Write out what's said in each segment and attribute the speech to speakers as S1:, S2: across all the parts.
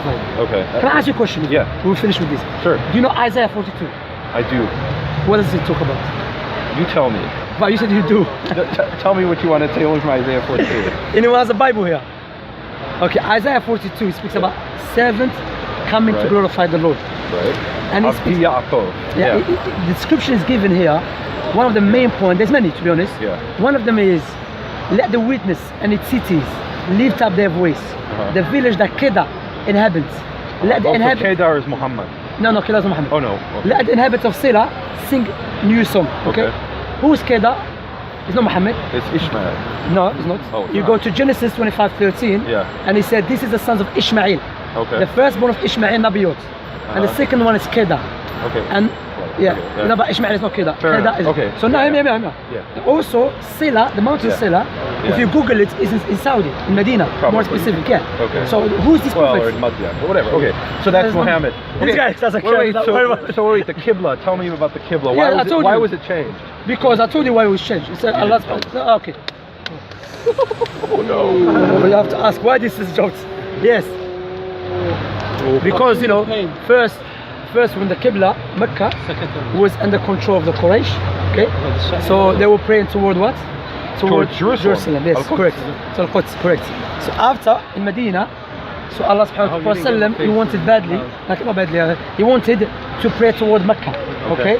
S1: justified.
S2: Okay.
S1: Can I ask you a question?
S2: Yeah.
S1: We'll finish with this.
S2: Sure.
S1: Do you know Isaiah 42?
S2: I do.
S1: What does it talk about?
S2: You tell me.
S1: But you said you do.
S2: Tell me what you want to tell me from Isaiah 42.
S1: Anyone has a Bible here? Okay, Isaiah 42 speaks about servants coming to glorify the Lord.
S2: Right.
S1: And it's the description is given here. One of the main points, there's many to be honest.
S2: Yeah.
S1: One of them is, let the witness and its cities lift up their voice. The village that Kedar inhabits. Let the inhabitants.
S2: Kedar is Muhammad.
S1: No, Kedar is Muhammad.
S2: Oh no. Okay.
S1: Let the inhabitants of Sela sing new song. Okay. Who is Kedar? It's not Muhammad.
S2: It's Ishmael.
S1: No, it's not.
S2: Oh, it's
S1: you
S2: not.
S1: go to Genesis 25:13.
S2: Yeah.
S1: And he said, this is the sons of Ishmael.
S2: Okay.
S1: The firstborn of Ishmael, Nabiot. And the second one is Kedar.
S2: Okay.
S1: And no, but Ishmael is not Kedar. Kedar is.
S2: Okay.
S1: So now, also Sela, the mountain of Sela, if you Google it, is in Saudi, in Medina, more specific. Yeah.
S2: Okay.
S1: So who's this prophet?
S2: Or in Madian, or whatever. Okay. So that's Muhammad.
S1: This guy doesn't care.
S2: So wait, the Qibla. Tell me about the Qibla. Why was it changed?
S1: Because I told you why it was changed. It said Allah's. Okay.
S2: Oh no.
S1: You have to ask why this is jokes. Yes. Because first when the Qibla, Mecca, was under control of the Quraysh, okay? So they were praying toward what? Toward Jerusalem. Yes, correct. So Al-Quds, correct. So after, in Medina, so Allah subhanahu wa ta'ala, he wanted badly, he wanted to pray toward Mecca, okay?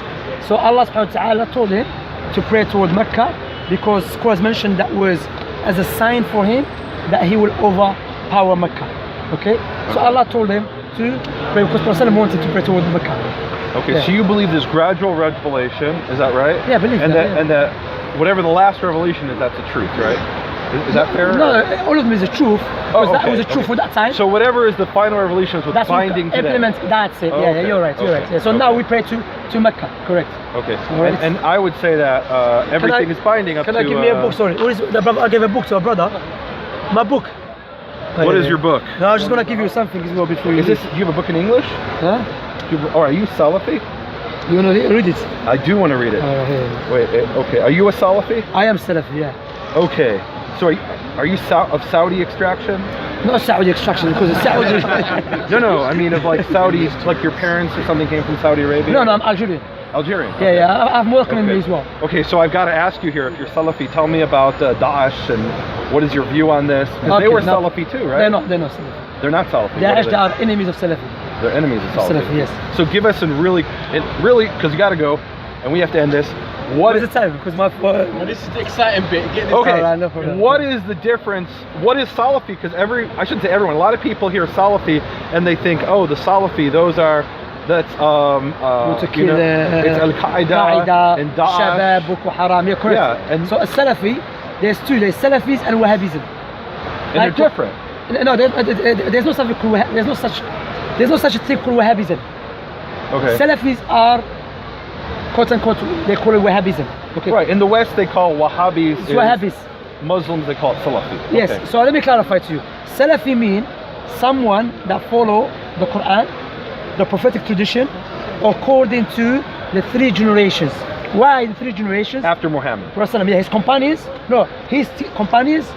S1: So Allah subhanahu wa ta'ala told him to pray toward Mecca because scholars mentioned that was as a sign for him that he will overpower Mecca, okay? So Allah told him to pray because Prophet wanted to pray toward Mecca.
S2: Okay, so you believe this gradual revelation, is that right?
S1: Yeah, I believe that.
S2: And that whatever the last revelation is, that's the truth, right? Is that fair?
S1: No, all of them is the truth. Because that was the truth for that time.
S2: So whatever is the final revelation is what's binding today.
S1: Implement, that's it. Yeah, you're right. Yeah. So now we pray to Mecca, correct?
S2: Okay. And I would say that everything is binding up to...
S1: Can I give me a book? Sorry. I gave a book to a brother. My book.
S2: What is your book?
S1: No, I was just going to give you something before you
S2: leave. Do you have a book in English?
S1: Huh?
S2: Are you Salafi?
S1: You want to read it?
S2: I do want to read it. Wait, okay. Are you a Salafi?
S1: I am Salafi, yeah.
S2: Okay. So are you of Saudi extraction?
S1: Not Saudi extraction, because it's Saudi.
S2: No, I mean of like Saudis, like your parents or something came from Saudi Arabia?
S1: No, I'm Algerian.
S2: Algerian?
S1: Okay. Yeah, I have Moroccan in me as well.
S2: Okay, so I've got to ask you here, if you're Salafi, tell me about Daesh and what is your view on this? Because they were Salafi too, right?
S1: They're not Salafi.
S2: They're not Salafi.
S1: They are enemies of Salafi.
S2: They're enemies of Salafi.
S1: Yes.
S2: So give us really, because you got to go, and we have to end this.
S1: What is the time? Because
S3: this is the exciting bit. Get this
S2: okay. What is the difference? What is Salafi? Because I shouldn't say everyone. A lot of people hear Salafi and they think, oh, the Salafi, that's it's Al-Qaeda and Daesh.
S1: Shabab, Boko Haram. Yeah, correct.
S2: Yeah, and
S1: so a Salafi, there's two. There's Salafis and Wahhabism.
S2: And they're different.
S1: No, there's no such a thing called Wahhabism.
S2: Okay.
S1: Salafis are, quote unquote, they call it Wahhabism. Okay.
S2: Right. In the West, they call Wahhabis.
S1: Wahhabis.
S2: Muslims, they call it Salafi.
S1: Yes.
S2: Okay.
S1: So let me clarify to you. Salafi mean someone that follow the Quran, the prophetic tradition, according to the 3 generations. Why the 3 generations?
S2: After Muhammad.
S1: Yeah, his companions. No, his companions,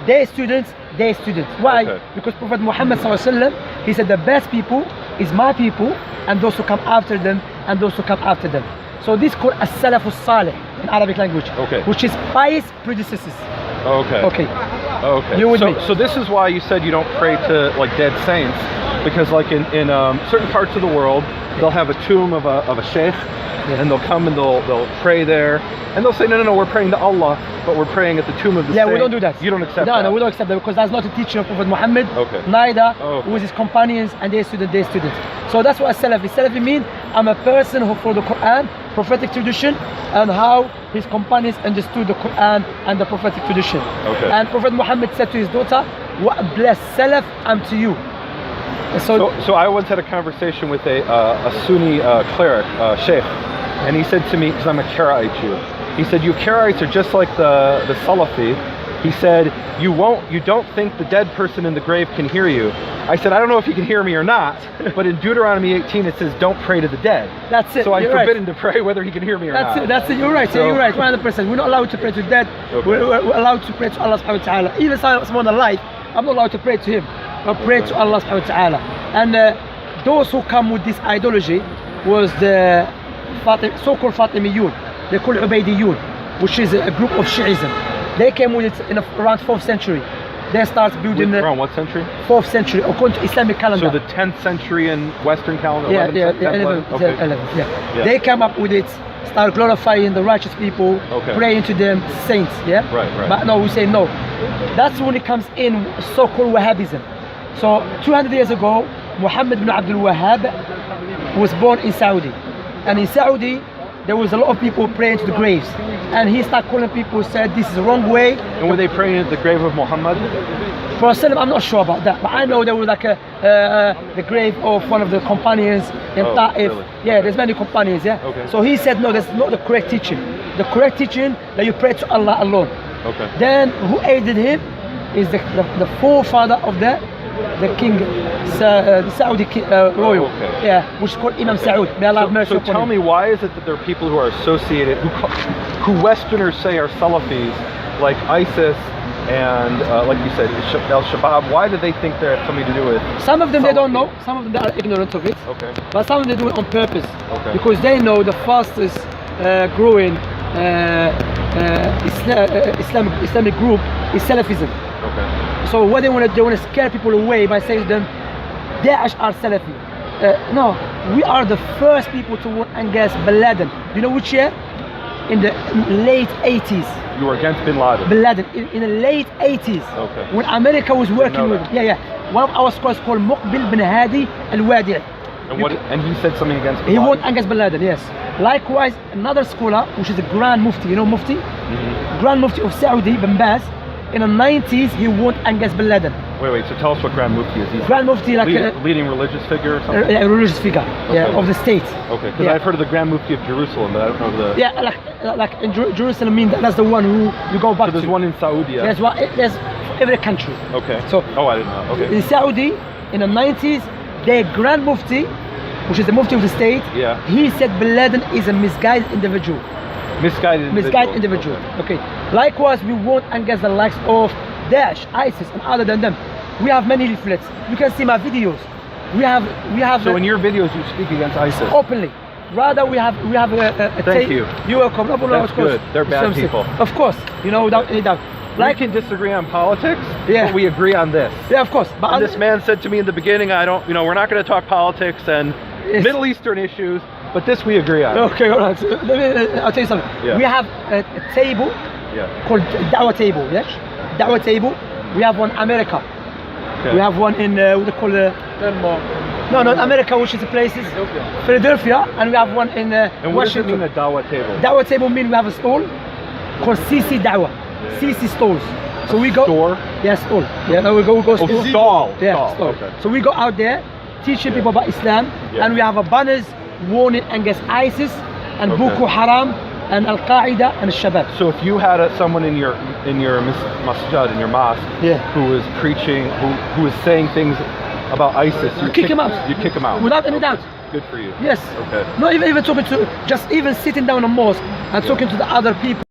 S1: their students. Why? Okay. Because Prophet Muhammad ﷺ, he said the best people is my people and those who come after them and those who come after them. So this is called as-salafus salih in Arabic language, which is pious predecessors.
S2: Okay.
S1: You with me?
S2: So this is why you said you don't pray to like dead saints, because like in certain parts of the world, they'll have a tomb of a sheikh, and they'll come and they'll pray there, and they'll say, no, we're praying to Allah, but we're praying at the tomb of the saint.
S1: Yeah, we don't do that.
S2: You don't accept that?
S1: No, we don't accept that because that's not the teaching of Prophet Muhammad. Neither with his companions and their students. So that's what a Salafi. Salafi mean I'm a person who follows the Quran, prophetic tradition, and how his companions understood the Quran and the prophetic tradition. And Prophet Muhammad said to his daughter, "What blessed Salaf am to you."
S2: So I once had a conversation with a Sunni cleric, sheikh, and he said to me, because I'm a Karaite Jew, he said, you Karaites are just like the Salafi. He said, you don't think the dead person in the grave can hear you. I said, I don't know if he can hear me or not, but in Deuteronomy 18 it says, don't pray to the dead.
S1: That's it.
S2: So I'm forbidden to pray whether he can hear me or not.
S1: That's it. You're right. So, you're right. 100%. We're not allowed to pray to the dead. We're allowed to pray to Allah subhanahu wa ta'ala. Even someone alive, I'm not allowed to pray to him. I pray to Allah subhanahu wa ta'ala. And those who come with this ideology was the so-called Fatimiyun, they call Ubaydiyun, which is a group of Shi'ism. They came with it in around 4th century. They start building
S2: around what century?
S1: 4th century, according to Islamic calendar.
S2: So the 10th century in Western calendar.
S1: Yeah,
S2: 11th,
S1: 11th, yeah. They came up with it, start glorifying the righteous people, praying to them, saints, yeah?
S2: Right.
S1: But no, we say no. That's when it comes in so-called Wahhabism. So 200 years ago, Muhammad ibn Abdul Wahhab was born in Saudi. And in Saudi, there was a lot of people praying to the graves. And he started calling people, said this is the wrong way.
S2: And were they praying at the grave of Muhammad?
S1: For Sallam, I'm not sure about that, but I know there was like the grave of one of the companions in Ta'if.
S2: Really?
S1: Yeah, there's many companions, yeah?
S2: Okay.
S1: So he said, no, that's not the correct teaching. The correct teaching that you pray to Allah alone.
S2: Okay.
S1: Then who aided him is the forefather of the king, the Saudi royal, yeah, which is called Imam Saud. May Allah have mercy upon him.
S2: So tell me, why is it that there are people who are associated, who Westerners say are Salafis, like ISIS and like you said, Al-Shabaab? Why do they think they have something to do with?
S1: Some of them
S2: Salafi?
S1: they don't know. Some of them they are ignorant of it.
S2: Okay.
S1: But some of them they do it on purpose.
S2: Okay.
S1: Because they know the fastest growing Islamic group is Salafism.
S2: Okay.
S1: So what they want to scare people away by saying to them, Daesh are Salafi. No, we are the first people to warn against Bin Laden. You know which year? In the late 80s.
S2: You were against Bin Laden?
S1: Bin Laden, in the late 80s.
S2: Okay.
S1: When America was working with, one of our scholars called Muqbil bin Hadi al-Wadi'.
S2: And he said something against Bin Laden?
S1: He warned against Bin Laden, yes. Likewise, another scholar, which is a Grand Mufti, you know Mufti? Grand Mufti of Saudi, Bin Baz, in the 90s, he warned against Bin Laden.
S2: Wait, so tell us what Grand Mufti is. He's
S1: Grand Mufti, like
S2: leading religious figure or something?
S1: A religious figure, of the state.
S2: Okay, because I've heard of the Grand Mufti of Jerusalem, but I don't know the...
S1: Yeah, like in Jerusalem, that's the one who you go back to.
S2: So there's one in Saudi, yeah?
S1: There's every country.
S2: Okay.
S1: So,
S2: I didn't know, okay.
S1: In Saudi, in the 90s, their Grand Mufti, which is the Mufti of the state, he said Bin Laden is a misguided individual.
S2: Misguided
S1: individual. Okay. Likewise, we warn against the likes of Daesh, ISIS, and other than them. We have many leaflets. You can see my videos. We have.
S2: So in your videos, you speak against ISIS
S1: openly. Rather, we have a
S2: Thank you.
S1: You're welcome.
S2: That's good. They're bad people.
S1: Of course, without any doubt.
S2: We can disagree on politics,
S1: but
S2: we agree on this.
S1: Yeah, of course.
S2: But this man said to me in the beginning, we're not going to talk politics and Middle Eastern issues, but this we agree on.
S1: Okay, all right. I'll tell you something.
S2: Yeah.
S1: We have a table called Dawah table. Yes, Dawah table. We have one in America. Okay. We have one in what they call
S3: Denmark.
S1: No, not America, which is the places. Philadelphia, and we have one in
S2: and what
S1: Washington.
S2: Does it mean, a Dawah table?
S1: Dawah table means we have a stall called CC Dawah. CC stalls. So we go.
S2: Store?
S1: Yes, stall. Yeah, no, we go
S2: stall.
S1: Yeah, stall. Okay. So we go out there teaching people about Islam, and we have a banners warning against ISIS and Boko Haram and Al Qaeda and Shabab.
S2: So if you had someone in your masjid, in your mosque, who was preaching, who was saying things about ISIS,
S1: you kick him out.
S2: You kick him out
S1: without any doubt.
S2: Good for you.
S1: Yes.
S2: Okay.
S1: Not even talking to, just even sitting down in a mosque and talking to the other people.